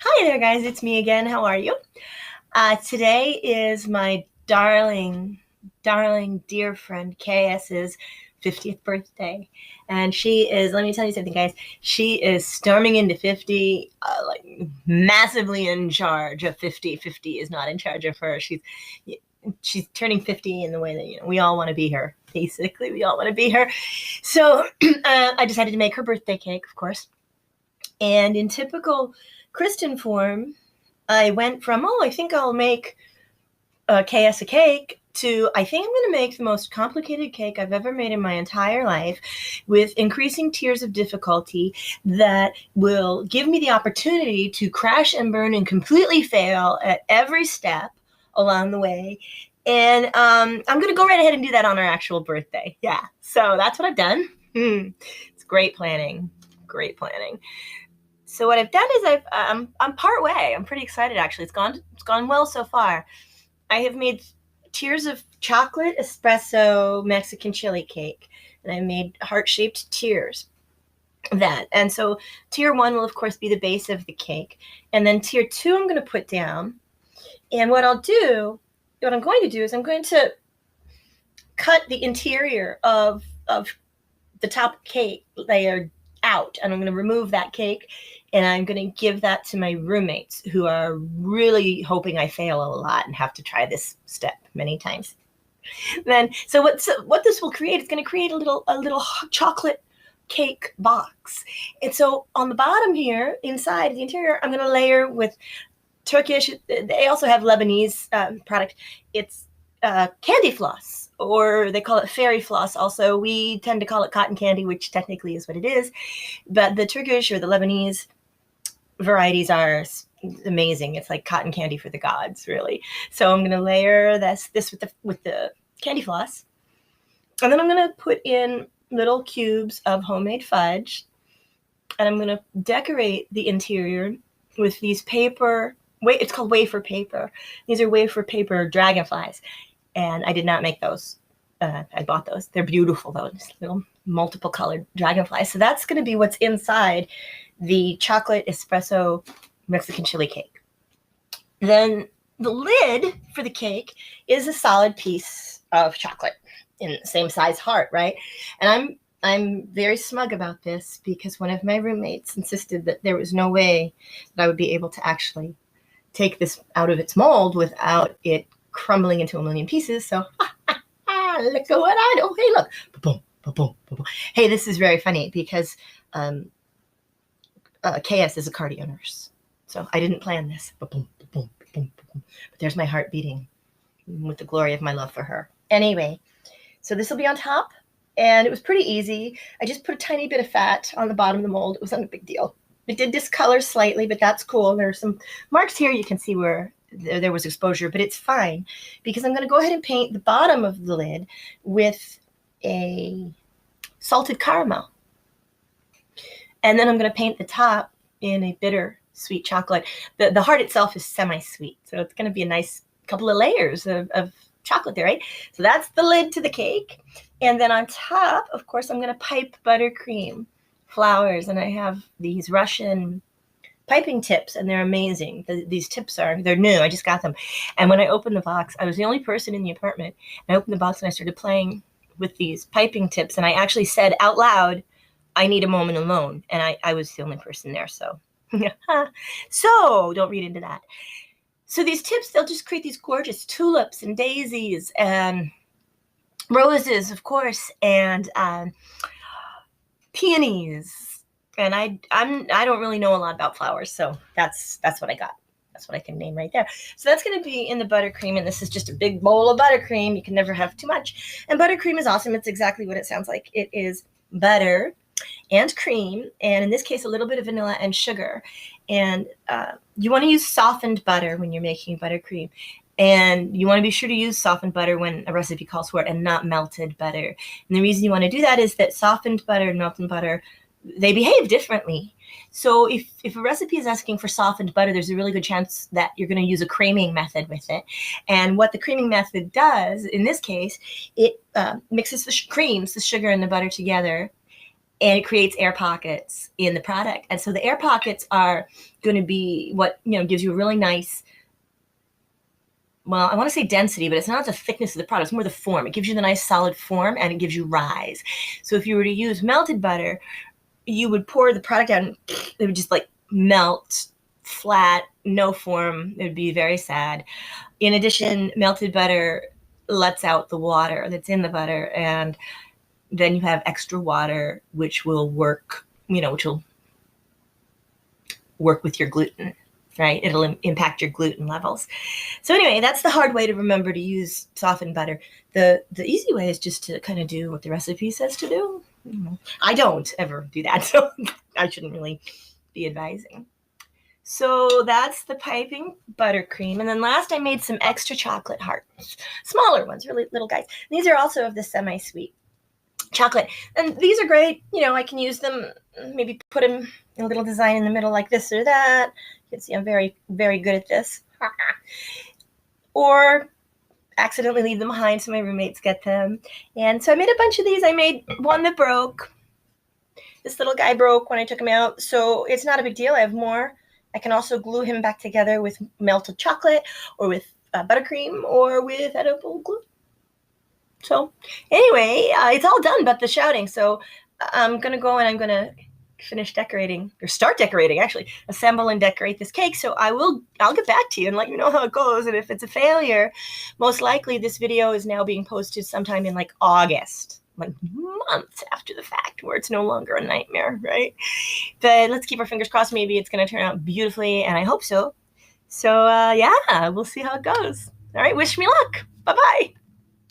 Hi there, guys. It's me again. How are you? Today is my darling, dear friend KS's 50th birthday. And she is, let me tell you something, guys. She is storming into 50, like massively in charge of 50. 50 is not in charge of her. She's turning 50 in the way that, we all want to be her. Basically, we all want to be her. So I decided to make her birthday cake, of course. And in typical Kristen form, I went from, I think I'll make KS a cake to, I think I'm going to make the most complicated cake I've ever made in my entire life with increasing tiers of difficulty that will give me the opportunity to crash and burn and completely fail at every step along the way. And I'm going to go right ahead and do that on our actual birthday. Yeah, so that's what I've done. It's great planning. Great planning. So what I've done is I'm part way. I'm pretty excited, actually. It's gone well so far. I have made tiers of chocolate espresso Mexican chili cake, and I made heart-shaped tiers of that. And so tier 1 will, of course, be the base of the cake. And then tier 2 I'm going to put down. And what I'm going to do is I'm going to cut the interior of the top cake layer out, and I'm going to remove that cake, and I'm going to give that to my roommates who are really hoping I fail a lot and have to try this step many times. Then, so what this will create, it's going to create a little chocolate cake box. And so on the bottom here, inside the interior, I'm going to layer with Turkish. They also have Lebanese product. It's candy floss, or they call it fairy floss. Also, we tend to call it cotton candy, which technically is what it is. But the Turkish or the Lebanese varieties are amazing. It's like cotton candy for the gods, really. So I'm going to layer this with the candy floss, and then I'm going to put in little cubes of homemade fudge, and I'm going to decorate the interior with these paper. It's called wafer paper. These are wafer paper dragonflies. And I did not make those. I bought those. They're beautiful, though. Just little multiple colored dragonflies. So that's going to be what's inside the chocolate espresso Mexican chili cake. Then the lid for the cake is a solid piece of chocolate in the same size heart, right? And I'm very smug about this because one of my roommates insisted that there was no way that I would be able to actually take this out of its mold without it crumbling into a million pieces. So look at what I do. Hey, look. Boom, boom, boom, boom. Hey, this is very funny because KS is a cardio nurse. So I didn't plan this. Boom, boom, boom, boom. But there's my heart beating with the glory of my love for her. Anyway, so this will be on top. And it was pretty easy. I just put a tiny bit of fat on the bottom of the mold. It wasn't a big deal. It did discolor slightly, but that's cool. There's some marks here. You can see where there was exposure, but it's fine because I'm going to go ahead and paint the bottom of the lid with a salted caramel. And then I'm going to paint the top in a bitter sweet chocolate. The heart itself is semi-sweet, so it's going to be a nice couple of layers of chocolate there, right? So that's the lid to the cake. And then on top, of course, I'm going to pipe buttercream flowers, and I have these Russian piping tips, and they're amazing. These tips they're new. I just got them. And when I opened the box, I was the only person in the apartment. I opened the box and I started playing with these piping tips, and I actually said out loud, I need a moment alone. And I was the only person there, so. So don't read into that. So these tips, they'll just create these gorgeous tulips and daisies and roses, of course, and peonies. And I don't really know a lot about flowers, so that's what I got. That's what I can name right there. So that's going to be in the buttercream, and this is just a big bowl of buttercream. You can never have too much. And buttercream is awesome. It's exactly what it sounds like. It is butter and cream, and in this case, a little bit of vanilla and sugar. And you want to use softened butter when you're making buttercream. And you want to be sure to use softened butter when a recipe calls for it and not melted butter. And the reason you want to do that is that softened butter and melted butter, they behave differently. So if a recipe is asking for softened butter, there's a really good chance that you're going to use a creaming method with it. And what the creaming method does, in this case, it mixes creams the sugar and the butter together and it creates air pockets in the product. And so the air pockets are going to be what, gives you a really nice, well, I want to say density, but it's not the thickness of the product. It's more the form. It gives you the nice solid form, and it gives you rise. So if you were to use melted butter, you would pour the product out and it would just like melt flat, no form. It would be very sad. In addition, melted butter lets out the water that's in the butter, and then you have extra water, which will work, which will work with your gluten, right? It'll impact your gluten levels. So anyway, that's the hard way to remember to use softened butter. The easy way is just to kind of do what the recipe says to do. I don't ever do that, so I shouldn't really be advising. So that's the piping buttercream. And then last I made some extra chocolate hearts, smaller ones, really little guys. These are also of the semi-sweet chocolate. And these are great. I can use them, maybe put them in a little design in the middle like this or that. You can see I'm very, very good at this. Or accidentally leave them behind so my roommates get them. And so I made a bunch of these. I made one that broke. This little guy broke when I took him out. So it's not a big deal. I have more. I can also glue him back together with melted chocolate or with buttercream or with edible glue. So anyway, it's all done but the shouting. So I'm going to go and I'm going to finish decorating, or start decorating, actually, assemble and decorate this cake. So I'll get back to you and let you know how it goes. And if it's a failure, most likely this video is now being posted sometime in like August, like months after the fact, where it's no longer a nightmare, right? But let's keep our fingers crossed. Maybe it's going to turn out beautifully, and I hope so. So yeah, we'll see how it goes. All right, wish me luck. Bye-bye.